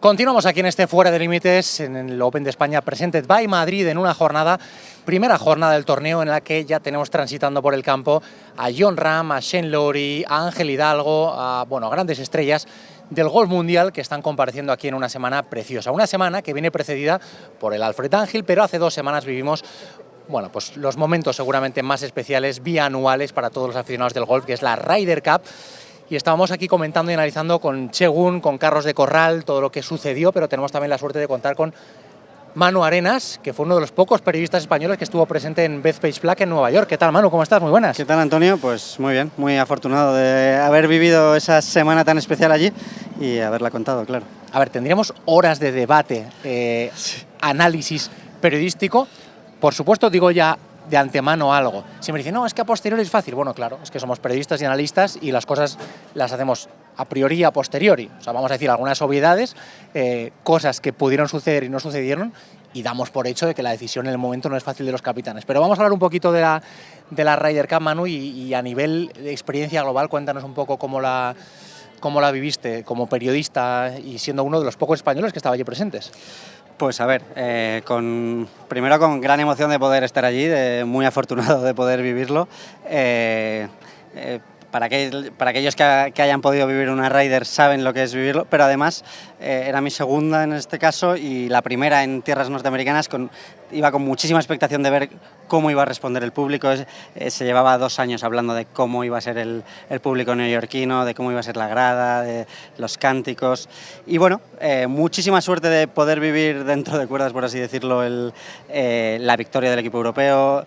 Continuamos aquí en este Fuera de Límites, en el Open de España Presented by Madrid, en una primera jornada del torneo en la que ya tenemos transitando por el campo a Jon Rahm, a Shane Lowry, a Ángel Hidalgo, a grandes estrellas del golf mundial que están compareciendo aquí en una semana preciosa. Una semana que viene precedida por el Alfred Ángel, pero hace 2 semanas vivimos pues los momentos seguramente más especiales, bianuales para todos los aficionados del golf, que es la Ryder Cup. Y estábamos aquí comentando y analizando con Chegun, con Carlos de Corral, todo lo que sucedió, pero tenemos también la suerte de contar con Manu Arenas, que fue uno de los pocos periodistas españoles que estuvo presente en Bethpage Black en Nueva York. ¿Qué tal, Manu? ¿Cómo estás? Muy buenas. ¿Qué tal, Antonio? Pues muy bien, muy afortunado de haber vivido esa semana tan especial allí y haberla contado, claro. A ver, tendríamos horas de debate, análisis periodístico. Por supuesto, digo ya de antemano algo. Si me dicen, no, es que a posteriori es fácil. Bueno, claro, es que somos periodistas y analistas y las cosas las hacemos a priori y a posteriori. O sea, vamos a decir algunas obviedades, cosas que pudieron suceder y no sucedieron, y damos por hecho de que la decisión en el momento no es fácil de los capitanes. Pero vamos a hablar un poquito de la Ryder Cup, Manu, y a nivel de experiencia global, cuéntanos un poco cómo la viviste como periodista y siendo uno de los pocos españoles que estaba allí presentes. Pues a ver, primero con gran emoción de poder estar allí, muy afortunado de poder vivirlo. Para aquellos que hayan podido vivir una Ryder saben lo que es vivirlo, pero además era mi segunda en este caso y la primera en tierras norteamericanas. Iba con muchísima expectación de ver cómo iba a responder el público. Se llevaba 2 años hablando de cómo iba a ser el público neoyorquino, de cómo iba a ser la grada, de los cánticos. Y bueno, muchísima suerte de poder vivir dentro de cuerdas, por así decirlo, la victoria del equipo europeo.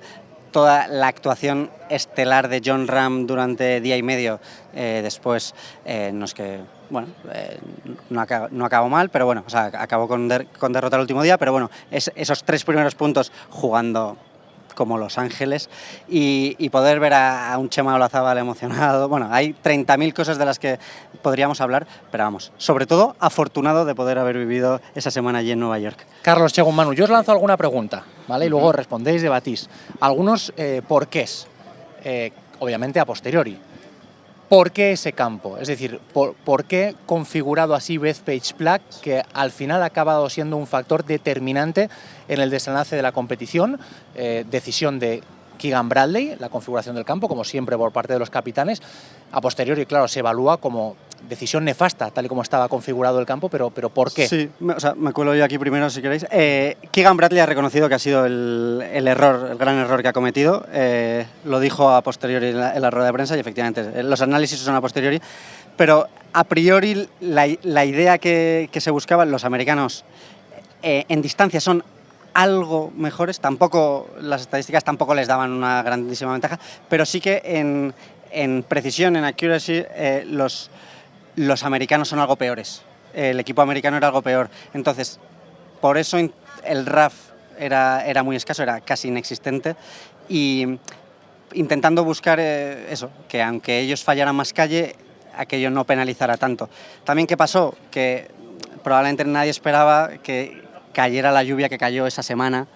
Toda la actuación estelar de Jon Rahm durante día y medio, después no acabó mal, pero bueno, o sea, acabó con derrota el último día, pero bueno, esos 3 primeros puntos jugando como Los Ángeles y poder ver a un Chema Olazábal emocionado. Bueno, hay 30.000 cosas de las que podríamos hablar, pero vamos, sobre todo afortunado de poder haber vivido esa semana allí en Nueva York. Carlos, Chegun, Manu, yo os lanzo alguna pregunta, ¿vale? Y luego respondéis, debatís. Algunos porqués, obviamente a posteriori. ¿Por qué ese campo? Es decir, ¿por qué configurado así Bethpage Black, que al final ha acabado siendo un factor determinante en el desenlace de la competición? Decisión de Keegan Bradley, la configuración del campo, como siempre por parte de los capitanes. A posteriori, claro, se evalúa como decisión nefasta, tal y como estaba configurado el campo, pero ¿por qué? Sí, o sea, me cuelo yo aquí primero, si queréis. Keegan Bradley ha reconocido que ha sido el gran error que ha cometido. Lo dijo a posteriori en la rueda de prensa y efectivamente los análisis son a posteriori, pero a priori la idea que se buscaba, los americanos en distancia son algo mejores, las estadísticas tampoco les daban una grandísima ventaja, pero sí que en precisión, en accuracy, los americanos son algo peores. El equipo americano era algo peor. Entonces, por eso el RAF era muy escaso, era casi inexistente. Y intentando buscar eso, que aunque ellos fallaran más calle, aquello no penalizara tanto. También, ¿qué pasó? Que probablemente nadie esperaba que cayera la lluvia que cayó esa semana,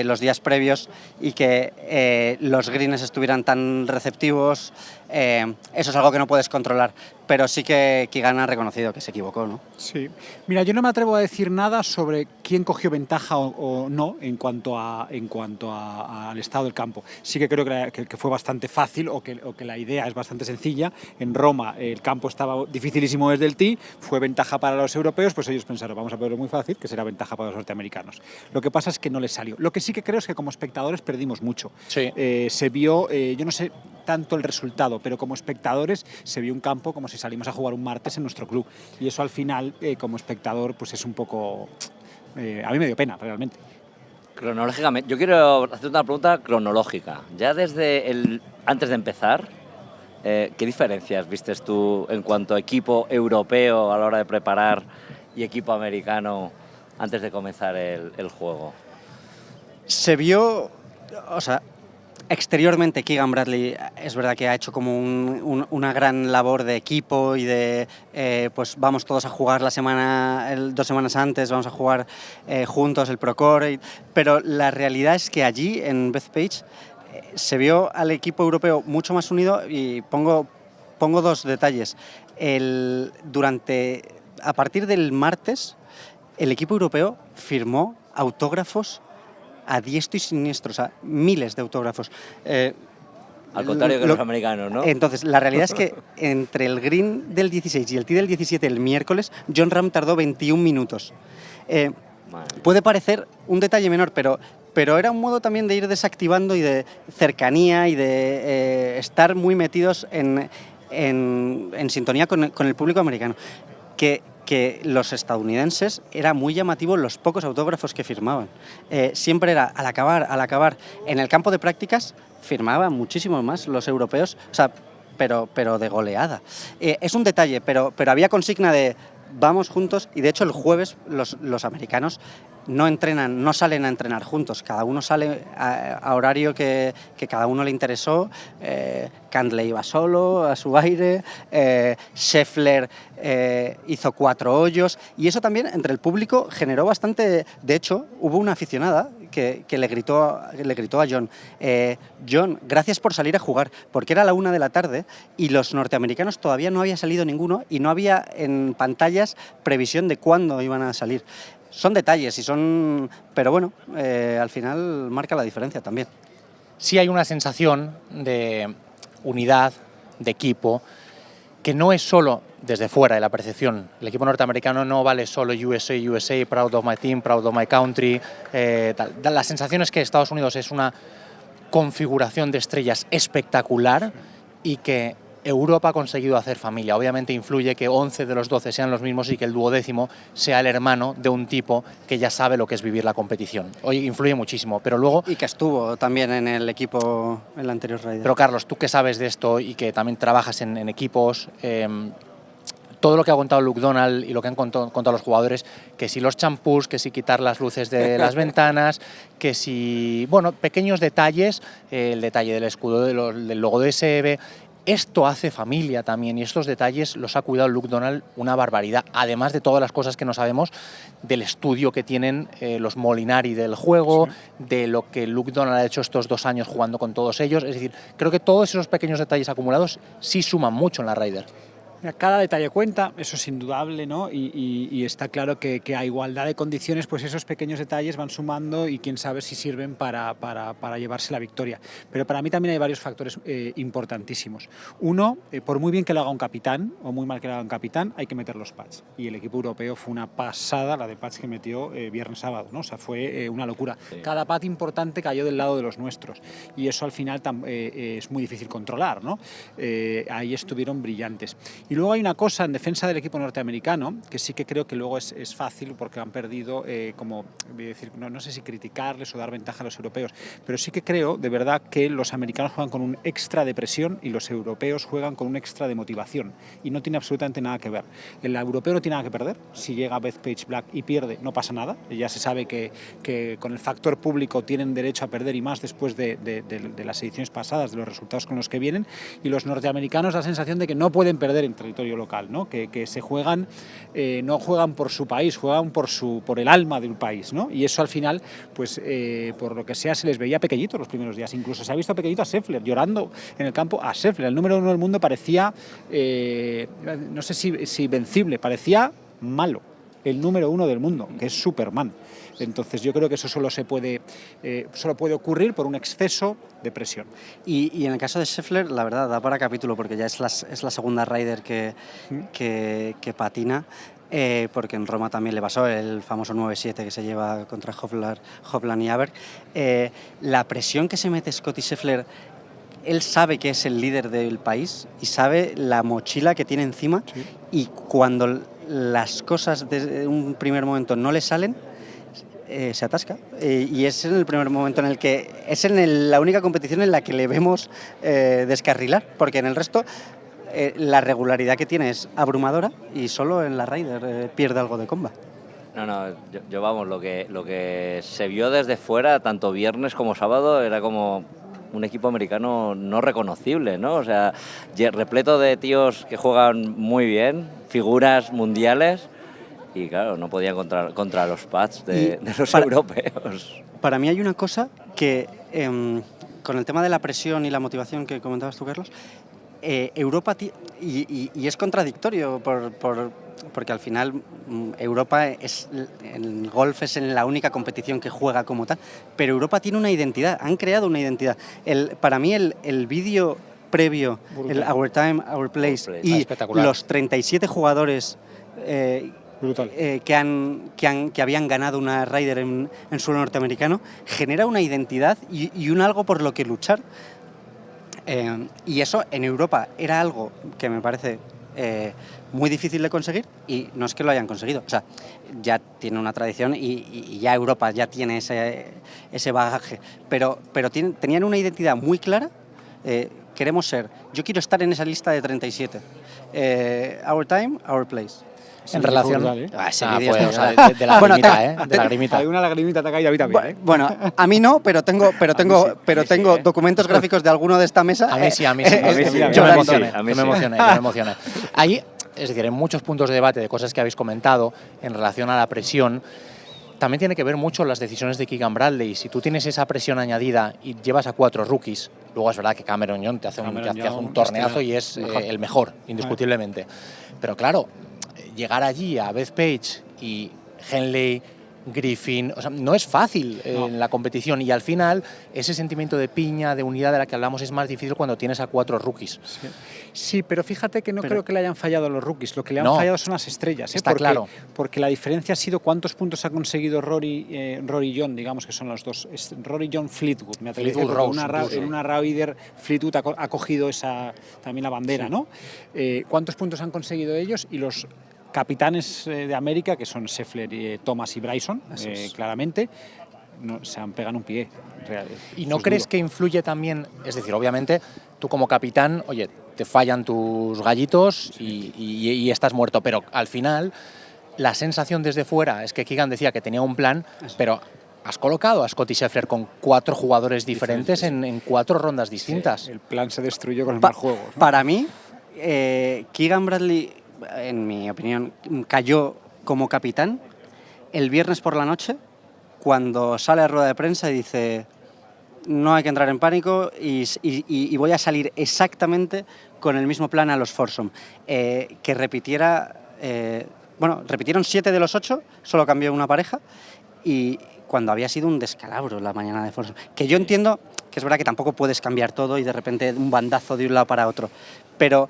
los días previos, y que los greens estuvieran tan receptivos. Eso es algo que no puedes controlar, pero sí que Keegan ha reconocido que se equivocó, ¿no? Sí. Mira, yo no me atrevo a decir nada sobre quién cogió ventaja o no en cuanto al estado del campo. Sí que creo que fue bastante fácil o que la idea es bastante sencilla. En Roma el campo estaba dificilísimo desde el tee, fue ventaja para los europeos, pues ellos pensaron, vamos a ponerlo muy fácil, que será ventaja para los norteamericanos. Lo que pasa es que no les salió. Lo que sí que creo es que como espectadores perdimos mucho. Sí. Se vio, yo no sé tanto el resultado, pero como espectadores se vio un campo como si salimos a jugar un martes en nuestro club, y eso al final como espectador pues es un poco, a mí me dio pena realmente. Cronológicamente, yo quiero hacer una pregunta cronológica. Ya antes de empezar, ¿qué diferencias vistes tú en cuanto a equipo europeo a la hora de preparar y equipo americano antes de comenzar el juego? Se vio, o sea, exteriormente Keegan Bradley es verdad que ha hecho como una gran labor de equipo y de pues vamos todos a jugar 2 semanas antes, vamos a jugar juntos el Procore, pero la realidad es que allí en Bethpage se vio al equipo europeo mucho más unido y pongo 2 detalles. A partir del martes el equipo europeo firmó autógrafos a diestro y siniestro, o sea, miles de autógrafos. Al contrario que los americanos, ¿no? Entonces, la realidad es que entre el green del 16 y el tee del 17 el miércoles, Jon Rahm tardó 21 minutos. Puede parecer un detalle menor, pero era un modo también de ir desactivando y de cercanía y de estar muy metidos en sintonía con el público americano. Que los estadounidenses era muy llamativo los pocos autógrafos que firmaban. Siempre era al acabar. En el campo de prácticas firmaban muchísimo más los europeos, o sea, pero de goleada. Es un detalle, pero había consigna de vamos juntos, y de hecho el jueves los americanos no entrenan, no salen a entrenar juntos, cada uno sale a horario que cada uno le interesó. Cantley iba solo, a su aire, Scheffler hizo 4 hoyos, y eso también entre el público generó bastante. De hecho, hubo una aficionada que le gritó a Jon, Jon, gracias por salir a jugar, porque era la 1 de la tarde y los norteamericanos todavía no había salido ninguno y no había en pantallas previsión de cuándo iban a salir. Son detalles pero bueno, al final marca la diferencia también. Sí hay una sensación de unidad, de equipo, que no es solo desde fuera de la percepción. El equipo norteamericano no vale solo USA, proud of my team, proud of my country. La sensación es que Estados Unidos es una configuración de estrellas espectacular y que Europa ha conseguido hacer familia. Obviamente influye que 11 de los 12 sean los mismos y que el 12º sea el hermano de un tipo que ya sabe lo que es vivir la competición. Hoy influye muchísimo, pero luego... Y que estuvo también en el equipo en la anterior Ryder. Pero Carlos, tú que sabes de esto y que también trabajas en equipos, todo lo que ha contado Luke Donald y lo que han contado los jugadores, que si los champús, que si quitar las luces de las ventanas, que si... Bueno, pequeños detalles, el detalle del escudo, del logo de SEB... Esto hace familia también, y estos detalles los ha cuidado Luke Donald una barbaridad, además de todas las cosas que no sabemos del estudio que tienen los Molinari del juego, sí, de lo que Luke Donald ha hecho estos 2 años jugando con todos ellos. Es decir, creo que todos esos pequeños detalles acumulados sí suman mucho en la Ryder. Cada detalle cuenta, eso es indudable, ¿no? Y está claro que a igualdad de condiciones, pues esos pequeños detalles van sumando y quién sabe si sirven para llevarse la victoria. Pero para mí también hay varios factores importantísimos. Uno, por muy bien que lo haga un capitán o muy mal que lo haga un capitán, hay que meter los pads. Y el equipo europeo fue una pasada la de pads que metió viernes-sábado, ¿no? O sea, fue una locura. Sí. Cada pad importante cayó del lado de los nuestros y eso al final es muy difícil controlar, ¿no? Ahí estuvieron brillantes. Y luego hay una cosa en defensa del equipo norteamericano que sí que creo que luego es fácil porque han perdido, como voy a decir, no sé si criticarles o dar ventaja a los europeos, pero sí que creo de verdad que los americanos juegan con un extra de presión y los europeos juegan con un extra de motivación y no tiene absolutamente nada que ver. El europeo no tiene nada que perder, si llega Bethpage Black y pierde no pasa nada, ya se sabe que con el factor público tienen derecho a perder y más después de las ediciones pasadas, de los resultados con los que vienen, y los norteamericanos la sensación de que no pueden perder en territorio local, ¿no? Que se juegan, no juegan por su país, juegan por el alma del país, ¿no? Y eso al final, pues por lo que sea, se les veía pequeñitos los primeros días. Incluso se ha visto pequeñito a Scheffler, llorando en el campo a Scheffler. El número 1 del mundo parecía, no sé si vencible, parecía malo. El número 1 del mundo, que es Superman. Entonces yo creo que eso solo puede ocurrir por un exceso de presión. Y en el caso de Scheffler, la verdad, da para capítulo, porque ya es la segunda Ryder que patina, porque en Roma también le pasó el famoso 9-7 que se lleva contra Hovland y Aberg. La presión que se mete Scottie Scheffler, él sabe que es el líder del país y sabe la mochila que tiene encima, sí, y cuando las cosas de un primer momento no le salen, se atasca, y es en el primer momento en el que es la única competición en la que le vemos descarrilar, porque en el resto la regularidad que tiene es abrumadora y solo en la Ryder pierde algo de comba. No, yo vamos, lo que se vio desde fuera, tanto viernes como sábado, era como un equipo americano no reconocible, ¿no? O sea, repleto de tíos que juegan muy bien, figuras mundiales, y claro, no podían contra los pads de los europeos. Para mí hay una cosa que, con el tema de la presión y la motivación que comentabas tú, Carlos, Europa, y es contradictorio porque al final Europa el golf es la única competición que juega como tal, pero Europa tiene una identidad, han creado una identidad. Para mí el vídeo previo, el Our Time, Our Place, y espectacular. los 37 jugadores que habían ganado una Ryder en suelo norteamericano, genera una identidad y un algo por lo que luchar. Y eso en Europa era algo que me parece muy difícil de conseguir, y no es que lo hayan conseguido, o sea, ya tiene una tradición y ya Europa ya tiene ese bagaje, pero tenían una identidad muy clara. Yo quiero estar en esa lista de 37. Our Time, Our Place. En relación Ese vídeo pues, es o sea, brutal. de la Bueno, lagrimita, de la lagrimita. Hay una lagrimita te ha caído a mí también, Bueno, a mí no, pero tengo documentos gráficos de alguno de esta mesa. A mí sí. Yo me emocioné, yo me emocioné. Ahí, es decir, en muchos puntos de debate de cosas que habéis comentado en relación a la presión, también tiene que ver mucho las decisiones de Keegan Bradley. Si tú tienes esa presión añadida y llevas a 4 rookies, luego es verdad que Cameron Young te hace un torneazo y es el mejor, indiscutiblemente. Pero claro, llegar allí a Bethpage y Henley, Griffin, o sea, no es fácil en la competición, y al final ese sentimiento de piña, de unidad de la que hablamos es más difícil cuando tienes a 4 rookies. Sí, pero fíjate que no creo que le hayan fallado los rookies, lo que le han fallado son las estrellas. Está claro. Porque la diferencia ha sido cuántos puntos ha conseguido Rory John, digamos que son los dos. Rory John Fleetwood, me atrevo a decir, porque en una Ryder Fleetwood ha cogido también la bandera, ¿no? ¿Cuántos puntos han conseguido ellos? Y los capitanes de América, que son Scheffler, Thomas y Bryson, claramente, se han pegado un pie. ¿Y no crees que influye también? Es decir, obviamente, tú como capitán, oye, te fallan tus gallitos y estás muerto, pero al final la sensación desde fuera es que Keegan decía que tenía un plan, pero has colocado a Scottie Scheffler con 4 jugadores diferentes en 4 rondas distintas. Sí, el plan se destruyó con el mal juego, ¿no? Para mí, Keegan Bradley, en mi opinión, cayó como capitán el viernes por la noche, cuando sale a rueda de prensa y dice: no hay que entrar en pánico y voy a salir exactamente con el mismo plan a los foursome. Que repitieron 7 de los 8, solo cambió una pareja, y cuando había sido un descalabro la mañana de foursome. Que yo entiendo que es verdad que tampoco puedes cambiar todo y de repente un bandazo de un lado para otro, pero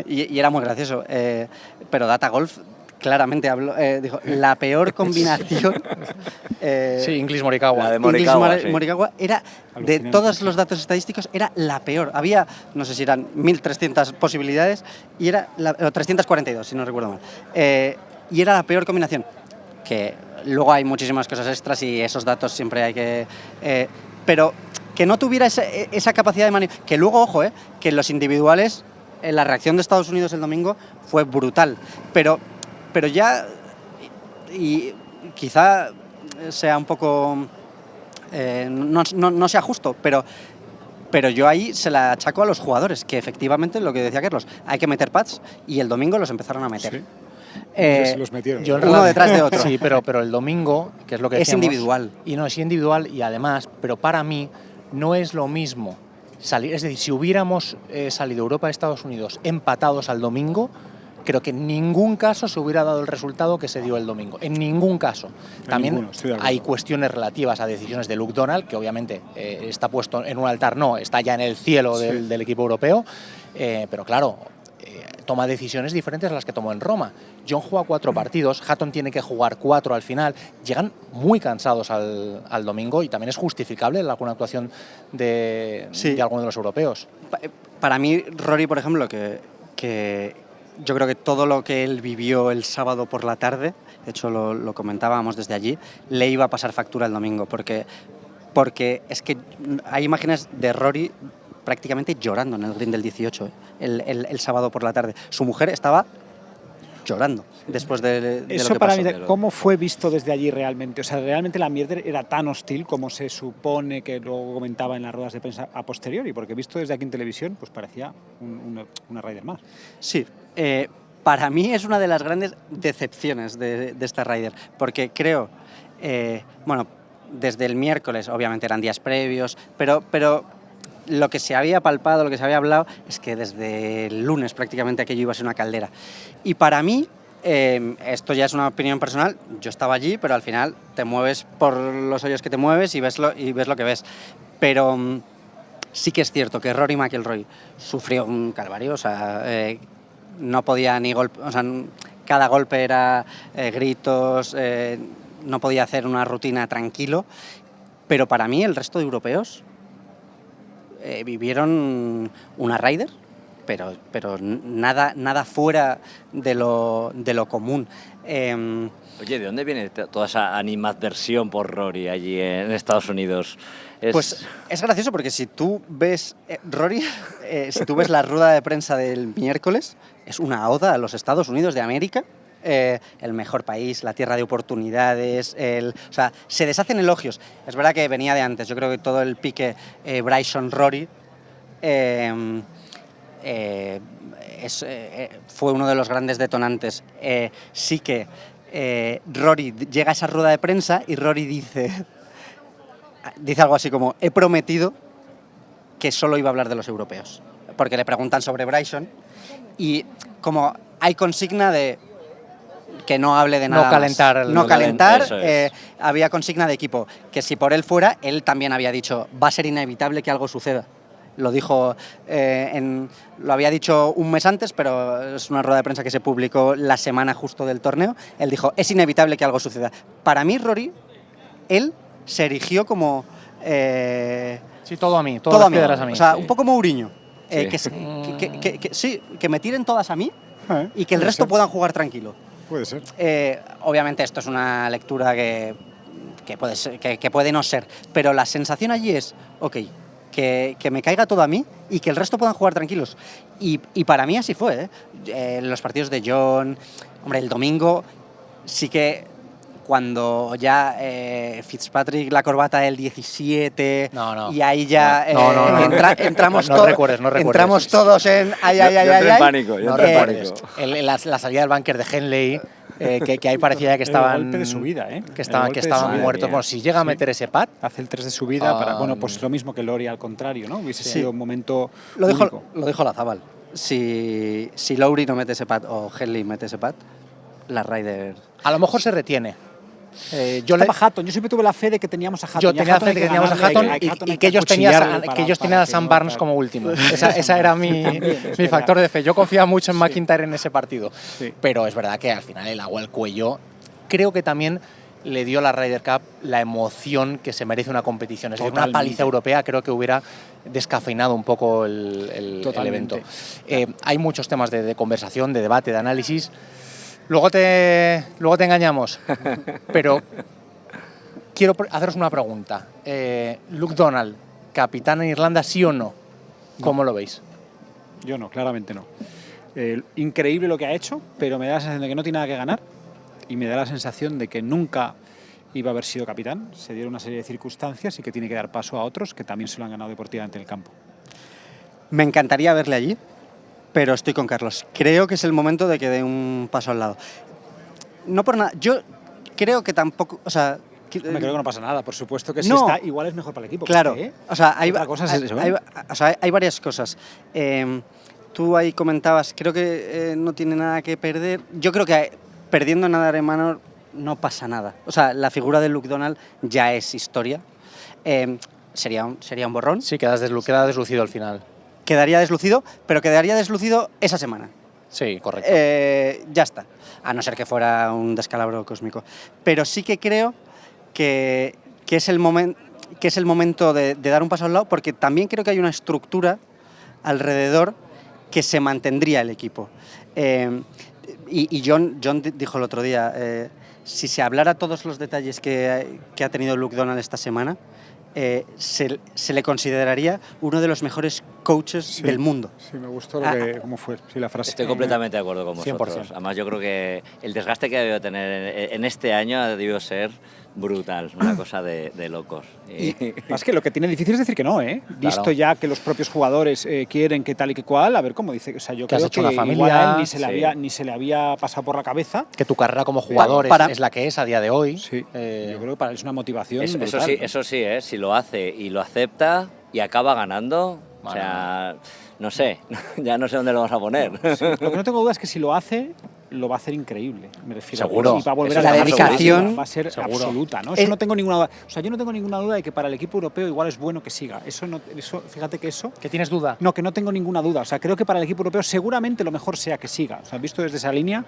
y era muy gracioso, pero Data Golf claramente dijo la peor combinación. Sí, Inglis Morikawa. La de Morikawa, Morikawa era, de todos los datos estadísticos, era la peor. Había, no sé si eran 1.300 posibilidades, y era 342, si no recuerdo mal. Y era la peor combinación. Que luego hay muchísimas cosas extras y esos datos siempre hay que... pero que no tuviera esa capacidad de maniobra. Que luego, ojo, que en los individuales la reacción de Estados Unidos el domingo fue brutal. Pero ya, y quizá sea un poco... no sea justo, pero yo ahí se la achaco a los jugadores, que efectivamente, lo que decía Carlos, hay que meter pads, y el domingo los empezaron a meter. Sí. No sé si los metieron. Uno detrás de otro. Sí, pero el domingo, que es lo que decíamos, es individual. Y no, es individual, y además, pero para mí no es lo mismo salir. Es decir, si hubiéramos salido Europa y Estados Unidos empatados al domingo, creo que en ningún caso se hubiera dado el resultado que se dio el domingo. En ningún caso. También hay cuestiones relativas a decisiones de Luke Donald, que obviamente está puesto en un altar, no, está ya en el cielo del equipo europeo, pero claro, toma decisiones diferentes a las que tomó en Roma. John juega 4 partidos, Hatton tiene que jugar 4 al final, llegan muy cansados al domingo, y también es justificable alguna actuación de alguno de los europeos. Para mí, Rory, por ejemplo, que yo creo que todo lo que él vivió el sábado por la tarde, de hecho lo comentábamos desde allí, le iba a pasar factura el domingo, porque es que hay imágenes de Rory prácticamente llorando en el green del 18, el sábado por la tarde. Su mujer estaba llorando después de eso lo que para pasó. mí, ¿cómo fue visto desde allí realmente? O sea, ¿realmente la Mierder era tan hostil como se supone que luego comentaba en las ruedas de prensa a posteriori? Porque visto desde aquí en televisión, pues parecía una Ryder más. Sí, para mí es una de las grandes decepciones de esta Ryder, porque creo, desde el miércoles, obviamente eran días previos, pero lo que se había palpado, lo que se había hablado, es que desde el lunes prácticamente aquello iba a ser una caldera. Y para mí, Esto ya es una opinión personal, yo estaba allí, pero al final te mueves por los hoyos que te mueves y ves lo que ves. Pero sí que es cierto que Rory McIlroy sufrió un calvario, o sea, no podía ni golpe, o sea, cada golpe era gritos, no podía hacer una rutina tranquilo, pero para mí el resto de europeos vivieron una Ryder, pero nada fuera de lo común. Oye, ¿de dónde viene toda esa animadversión por Rory allí en Estados Unidos? Pues es gracioso porque si tú ves, Rory, si tú ves la rueda de prensa del miércoles, es una oda a los Estados Unidos de América, el mejor país, la tierra de oportunidades, o sea, se deshacen elogios. Es verdad que venía de antes, yo creo que todo el pique Bryson-Rory fue uno de los grandes detonantes. Sí que Rory llega a esa rueda de prensa y Rory dice algo así como: he prometido que solo iba a hablar de los europeos, porque le preguntan sobre Bryson y como hay consigna de que no hable de nada No calentar, eso es. había consigna de equipo, que si por él fuera, él también había dicho, va a ser inevitable que algo suceda. Lo dijo, lo había dicho un mes antes, pero es una rueda de prensa que se publicó la semana justo del torneo. Él dijo, es inevitable que algo suceda. Para mí, Rory, él se erigió como... Sí, todo a mí, todo las a mí. piedras a mí. O sea, Sí. un poco Mourinho. Sí. Que me tiren todas a mí y que el resto puedan jugar tranquilo. Puede ser. Obviamente esto es una lectura que puede no ser, pero la sensación allí es, ok, que me caiga todo a mí y que el resto puedan jugar tranquilos. Y para mí así fue, los partidos de John, hombre, el domingo sí que cuando ya Fitzpatrick la corbata del 17 No. y ahí ya No. entramos No recuerdes. entramos todos en ay. Yo entré en pánico, yo No entré en recuerdes. pánico. La salida del bunker de Henley, que ahí parecía que estaban... El golpe de subida, ¿eh? Que El estaban golpe de muertos. subida. Bueno, si llega a meter ese pad... Hace el 3 de subida para, bueno, pues lo mismo que Lori al contrario, ¿no? Hubiese sido un momento Lo único. dijo Lazábal. Si Lowry no mete ese pad o Henley mete ese pad, la Ryder... A lo mejor se retiene. Estaba Hatton, yo siempre tuve la fe de que teníamos a Hatton. Yo tenía fe de que teníamos a Hatton y que ellos tenían a Sam Barnes como último. Esa era mi factor de fe. Yo confiaba mucho en McIntyre en ese partido. Sí. Pero es verdad que al final el agua al cuello creo que también le dio a la Ryder Cup la emoción que se merece una competición. Es decir, una paliza europea creo que hubiera descafeinado un poco el evento. Hay muchos temas de conversación, de debate, de análisis. Luego te engañamos, pero quiero haceros una pregunta. Luke Donald, capitán en Irlanda, ¿sí o no? ¿Cómo lo veis? Yo no, claramente no. Increíble lo que ha hecho, pero me da la sensación de que no tiene nada que ganar y me da la sensación de que nunca iba a haber sido capitán. Se dieron una serie de circunstancias y que tiene que dar paso a otros que también se lo han ganado deportivamente en el campo. Me encantaría verle allí, pero estoy con Carlos. Creo que es el momento de que dé un paso al lado. No por nada, yo creo que tampoco, o sea... Me creo que no pasa nada, por supuesto que si no, está, igual es mejor para el equipo. Claro, o sea, hay varias cosas. Tú ahí comentabas, creo que no tiene nada que perder. Yo creo que perdiendo en Nadal Manor no pasa nada. O sea, la figura de Luke Donald ya es historia. Sería un borrón. Sí, queda deslucido al final. Quedaría deslucido, pero quedaría deslucido esa semana. Sí, correcto. Ya está, a no ser que fuera un descalabro cósmico. Pero sí que creo que es el momento de dar un paso al lado, porque también creo que hay una estructura alrededor que se mantendría el equipo. Y John dijo el otro día, si se hablara todos los detalles que ha tenido Luke Donald esta semana, se le consideraría uno de los mejores coaches del mundo. Sí, me gustó cómo fue la frase. Estoy completamente de acuerdo con vosotros. 100%. Además, yo creo que el desgaste que ha debido tener en este año ha debido ser brutal, una cosa de locos. Más que lo que tiene difícil es decir que no, ¿eh? Visto Claro. ya que los propios jugadores quieren que tal y que cual, a ver cómo dice. O sea, yo Que has creo hecho que una familia, igual a él sí. ni se le había pasado por la cabeza. Que tu carrera como jugador Para- es la que es a día de hoy. Sí. Yo creo que para él es una motivación Eso brutal, sí, ¿no? eso sí, si lo hace y lo acepta y acaba ganando, o Bueno, sea, no sé, ya no sé dónde lo vamos a poner. Lo que no tengo duda es que si lo hace, lo va a hacer increíble, me refiero. Seguro. Y va a volver Eso a es la ganar, dedicación, va a ser seguro. absoluta, ¿no? Eso no tengo ninguna duda. O sea, yo no tengo ninguna duda de que para el equipo europeo igual es bueno que siga. Fíjate que eso... ¿Que tienes duda? No, que no tengo ninguna duda. O sea, creo que para el equipo europeo seguramente lo mejor sea que siga. O sea, visto desde esa línea,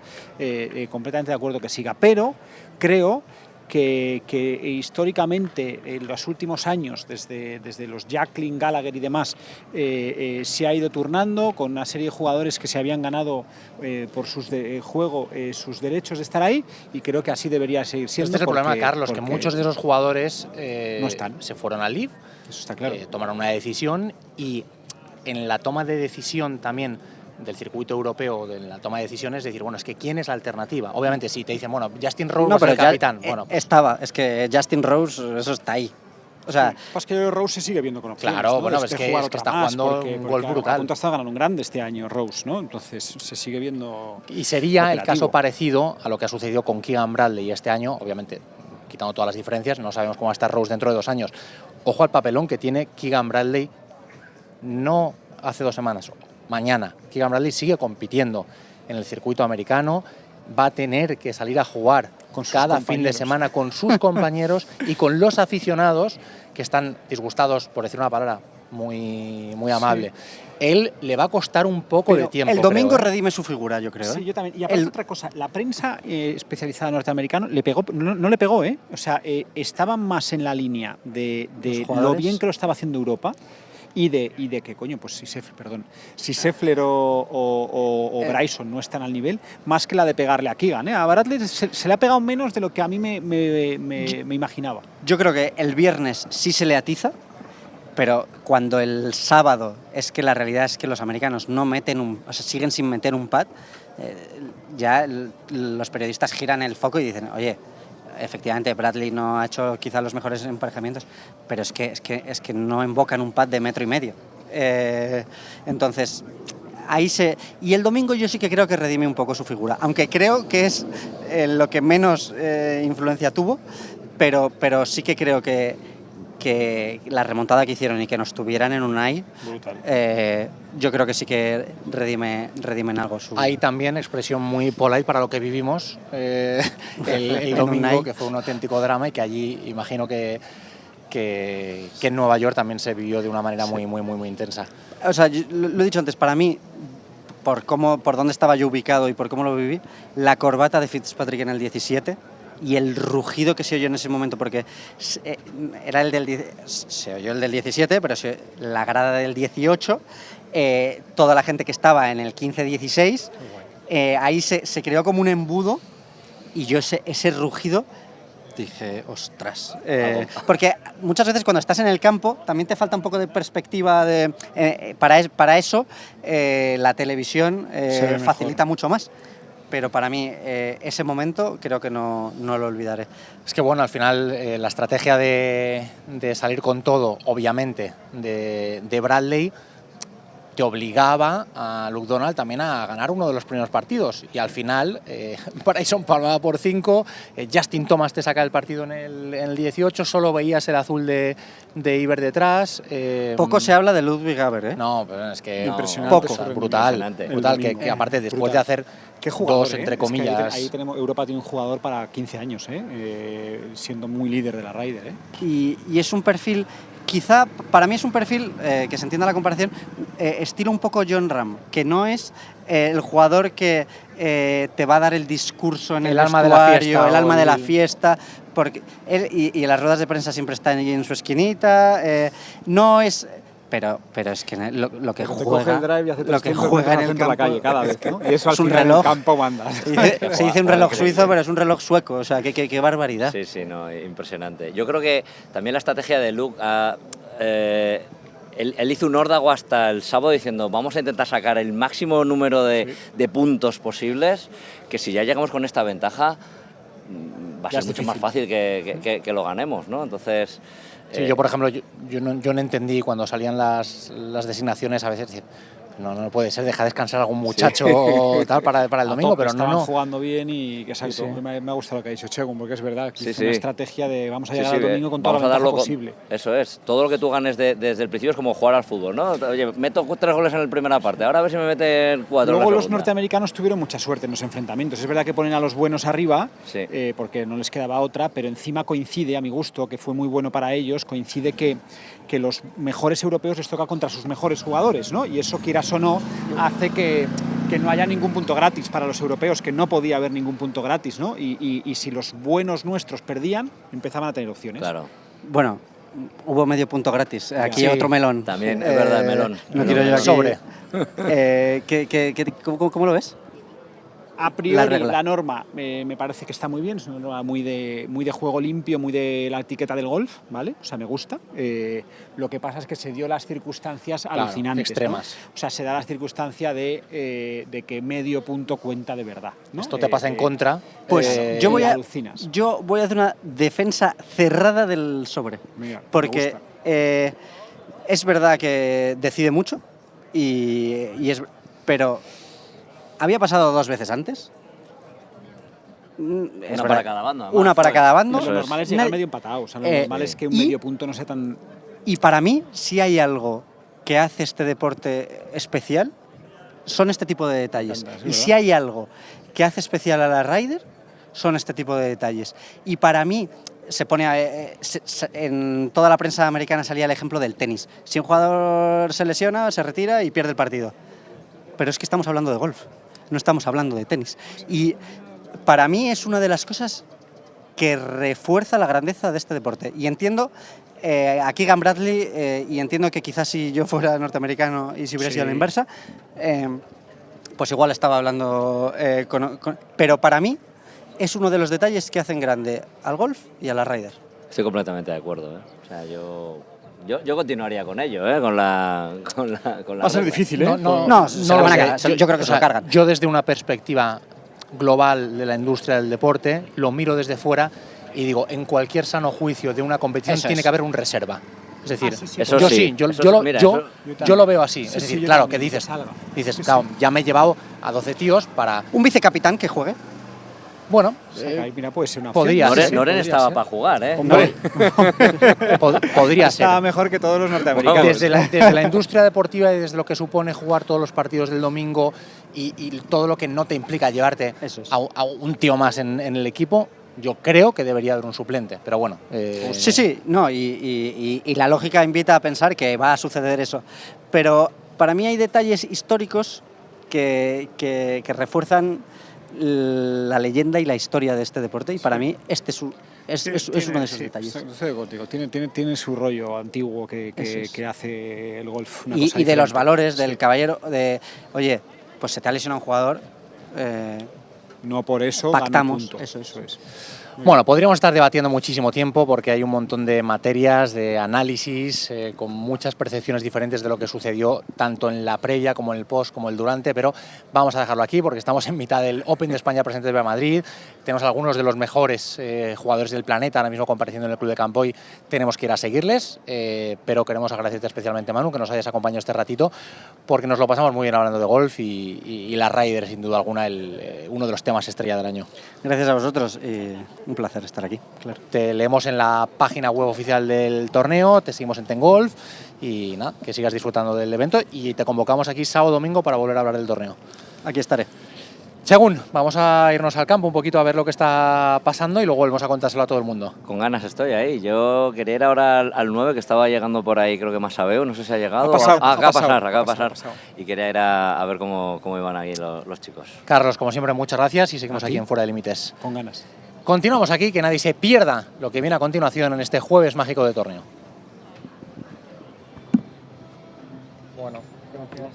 completamente de acuerdo que siga. Pero creo que históricamente en los últimos años, desde los Jacklin, Gallagher y demás, se ha ido turnando con una serie de jugadores que se habían ganado por sus juego sus derechos de estar ahí, y creo que así debería seguir siendo. Este es el problema, Carlos, que muchos de esos jugadores no están. se fueron al Live, Eso está claro. tomaron una decisión, y en la toma de decisión también del circuito europeo, de la toma de decisiones, decir, bueno, es que ¿quién es la alternativa? Obviamente, si te dicen, bueno, Justin Rose va a ser el capitán. Bueno, pues, es que Justin Rose, eso está ahí. O sea, Pues que Rose se sigue viendo con opciones, claro, ¿no? bueno, De es que jugar está otra más, jugando porque un gol a brutal. punto está ganando un grande este año Rose, ¿no? Entonces se sigue viendo. y sería el operativo. caso parecido a lo que ha sucedido con Keegan Bradley este año, obviamente, quitando todas las diferencias, no sabemos cómo va a estar Rose dentro de 2 años. Ojo al papelón que tiene Keegan Bradley, no hace 2 semanas, mañana. Keegan Bradley sigue compitiendo en el circuito americano, va a tener que salir a jugar Con sus cada fin de compañeros. semana con sus compañeros y con los aficionados que están disgustados, por decir una palabra muy amable. Él le va a costar un poco pero de tiempo. el domingo creo, ¿eh? redime su figura, yo creo. Sí, yo también. Y aparte otra cosa, la prensa especializada norteamericana le pegó, no le pegó, ¿eh? O sea, estaban más en la línea de lo jugadores. bien que lo estaba haciendo Europa. Y de que, coño, pues si Scheffler o Bryson no están al nivel, más que la de pegarle a Keegan, ¿eh? A Bradley se le ha pegado menos de lo que a mí me imaginaba. Yo creo que el viernes sí se le atiza, pero cuando el sábado es que la realidad es que los americanos no meten o sea, siguen sin meter un pad, ya los periodistas giran el foco y dicen, oye, efectivamente Bradley no ha hecho quizá los mejores emparejamientos, pero es que no invocan un pad de 1,5 metros. Entonces, y el domingo yo sí que creo que redime un poco su figura, aunque creo que es lo que menos influencia tuvo, pero sí que creo que la remontada que hicieron y que nos tuvieran en Unai, yo creo que sí que redimen algo su... Hay también expresión muy polite para lo que vivimos el domingo, Unai. que fue un auténtico drama, y que allí imagino que en Nueva York también se vivió de una manera muy intensa. O sea, lo he dicho antes, para mí, por dónde estaba yo ubicado y por cómo lo viví, la corbata de Fitzpatrick en el 17 y el rugido que se oyó en ese momento, porque era se oyó el del 17, pero la grada del 18, toda la gente que estaba en el 15-16, ahí se creó como un embudo, y yo ese rugido dije, ostras. Porque muchas veces cuando estás en el campo también te falta un poco de perspectiva para eso la televisión facilita mucho más. Pero para mí ese momento creo que no lo olvidaré. Es que bueno, al final la estrategia de salir con todo, obviamente, de Bradley, te obligaba a Luke Donald también a ganar uno de los primeros partidos, y al final Bryson palmaba por 5, Justin Thomas te saca el partido en el 18, solo veías el azul de Iber detrás. Poco se habla de Ludwig Haber, ¿eh? No, pero es que Impresionante, poco, sobre brutal, impresionante. que aparte después brutal. de hacer ¿Qué jugador, dos, entre Es que comillas... ahí tenemos, Europa tiene un jugador para 15 años, siendo muy líder de la Ryder. Y es un perfil, quizá para mí es un perfil, que se entienda la comparación, estilo un poco Jon Rahm, que no es el jugador que te va a dar el discurso en el alma de la vestuario, fiesta, el alma de la fiesta, porque él y en las ruedas de prensa siempre está allí en su esquinita, no es... Pero es que lo que juega, lo que juega en el campo, la calle cada vez, ¿no? Y eso al es un final en el reloj. campo manda. Se dice un reloj suizo, pero es un reloj sueco, o sea, qué barbaridad. Sí, no, impresionante. Yo creo que también la estrategia de Luke él hizo un órdago hasta el sábado diciendo vamos a intentar sacar el máximo número de puntos posibles, que si ya llegamos con esta ventaja va a ser mucho más fácil que lo ganemos, ¿no? Entonces... Sí, yo por ejemplo, yo no entendí cuando salían las designaciones a veces, decir, No puede ser, deja descansar a algún muchacho o tal para el domingo, pero estaban no. jugando bien y exacto, Sí, sí. Me ha gustado lo que ha dicho Chegun, porque es verdad que Sí, es sí. una estrategia de vamos a Sí, llegar sí, al domingo con toda vamos la a ventaja darlo posible. Eso es, todo lo que tú ganes desde el principio es como jugar al fútbol, ¿no? Oye, meto 3 goles en la primera parte, ahora a ver si me meten 4 Luego en la los segunda. norteamericanos tuvieron mucha suerte en los enfrentamientos. Es verdad que ponen a los buenos arriba, Sí. porque no les quedaba otra, pero encima coincide, a mi gusto, que fue muy bueno para ellos, coincide que los mejores europeos les toca contra sus mejores jugadores, ¿no? Y eso, quieras o no, hace que no haya ningún punto gratis para los europeos, que no podía haber ningún punto gratis, ¿no? Y si los buenos nuestros perdían, empezaban a tener opciones. Claro. Bueno, hubo medio punto gratis. Aquí Sí, otro melón. también, es verdad, el melón. No quiero yo aquí... Sobre. ¿Cómo lo ves? A priori, regla. la norma me parece que está muy bien, es una norma muy de juego limpio, muy de la etiqueta del golf, ¿vale? O sea, me gusta. Lo que pasa es que se dio las circunstancias alucinantes, extremas. ¿no? O sea, se da la circunstancia de que medio punto cuenta de verdad, ¿no? Esto te pasa en contra. Pues yo alucinas. voy a hacer una defensa cerrada del sobre. Mira, me Porque gusta. es verdad que decide mucho, pero ¿había pasado 2 veces antes? Una para cada bando. además. Una para cada bando. Lo Eso es. normal es llegar Nadie- medio empatado, o sea, lo Eh, normal es que un y- medio punto no sea tan... Y para mí, si hay algo que hace este deporte especial, son este tipo de detalles. Tantas, Y ¿verdad? si hay algo que hace especial a la Ryder, son este tipo de detalles. Y para mí, se pone en toda la prensa americana salía el ejemplo del tenis. Si un jugador se lesiona, se retira y pierde el partido. Pero es que estamos hablando de golf, no estamos hablando de tenis. Y para mí es una de las cosas que refuerza la grandeza de este deporte. Y entiendo a Keegan Bradley, y entiendo que quizás si yo fuera norteamericano y si hubiera sido a la inversa, pues igual estaba hablando pero para mí es uno de los detalles que hacen grande al golf y a la Ryder. Estoy completamente de acuerdo, ¿eh? O sea, yo continuaría con ello, ¿eh? Con la Va a ser regla. difícil, ¿eh? No, se lo lo van a sé. cargar. Yo creo que se lo cargan. Yo desde una perspectiva global de la industria del deporte, lo miro desde fuera y digo, en cualquier sano juicio de una competición Eso tiene es. que haber un reserva. Es decir, sí, sí, Eso yo sí, sí, yo, eso yo sí, lo, mira, yo- eso- yo lo veo así. Sí, Es sí, decir, yo claro, también, que dices, que salga. dices Sí, claro, sí. ya me he llevado a 12 tíos para... Un vicecapitán que juegue. Bueno, Saca ahí, mira, puede ser una opción. podría Noren, ser, Noren podría estaba ser. para jugar, ¿eh? Hombre, podría ser. estaba mejor que todos los norteamericanos. Desde la industria deportiva y desde lo que supone jugar todos los partidos del domingo y todo lo que no te implica llevarte Eso es. a un tío más en el equipo, yo creo que debería haber un suplente. Pero bueno. Sí, no, y la lógica invita a pensar que va a suceder eso. Pero para mí hay detalles históricos que refuerzan la leyenda y la historia de este deporte, y para mí este es uno de esos detalles. Estoy contigo. Tiene su rollo antiguo que Eso es. que hace el golf una Y cosa de los diferente. valores del Sí. caballero, de, oye, pues se te ha lesionado un jugador, No por eso gana pactamos, punto. eso es. Bueno, podríamos estar debatiendo muchísimo tiempo porque hay un montón de materias, de análisis, con muchas percepciones diferentes de lo que sucedió tanto en la previa como en el post como el durante, pero vamos a dejarlo aquí porque estamos en mitad del Open de España Presentes de Madrid. Tenemos algunos de los mejores jugadores del planeta ahora mismo compareciendo en el Club de Campoy. Tenemos que ir a seguirles, pero queremos agradecerte especialmente, Manu, que nos hayas acompañado este ratito porque nos lo pasamos muy bien hablando de golf y la Ryder, sin duda alguna, uno de los temas estrella del año. Gracias a vosotros y un placer estar aquí, claro. Te leemos en la página web oficial del torneo, te seguimos en Tengolf y nada, que sigas disfrutando del evento y te convocamos aquí sábado domingo para volver a hablar del torneo. Aquí estaré. Según, vamos a irnos al campo un poquito a ver lo que está pasando y luego volvemos a contárselo a todo el mundo. Con ganas estoy ahí. Yo quería ir ahora al 9, que estaba llegando por ahí, creo que más Sabeu, no sé si ha llegado. Ha pasado, acaba ha de pasar. pasado. Y quería ir a ver cómo iban aquí los chicos. Carlos, como siempre, muchas gracias y seguimos A ti. aquí en Fuera de Límites. Con ganas. Continuamos aquí, que nadie se pierda lo que viene a continuación en este jueves mágico de torneo. Bueno, gracias.